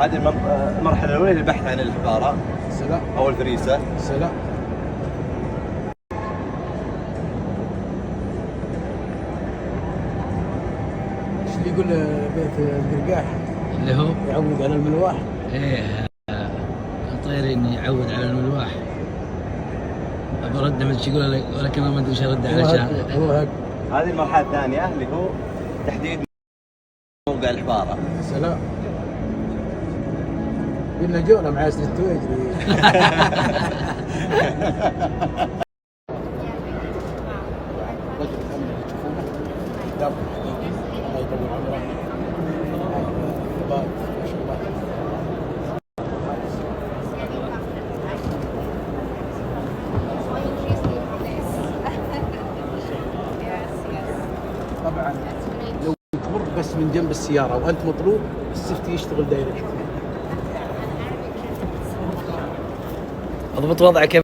هذه المرحلة الأولى للبحث عن الحبارة سلام أو الفريسة. سلام. ايش اللي يقول بيت القرقاح اللي هو يعود على الملواح؟ ايه طيرين يعود على الملواح. برد ما يقول ولكن ما ادري ايش ارد علشان. الله هذه المرحلة الثانية اللي هو تحديد موقع الحبارة. سلام. قلنا جونا مع سنة تويجري. طبعا لو تمر بس من جنب السيارة وأنت مطلوب السيفتي يشتغل دايركت. اضبط وضعك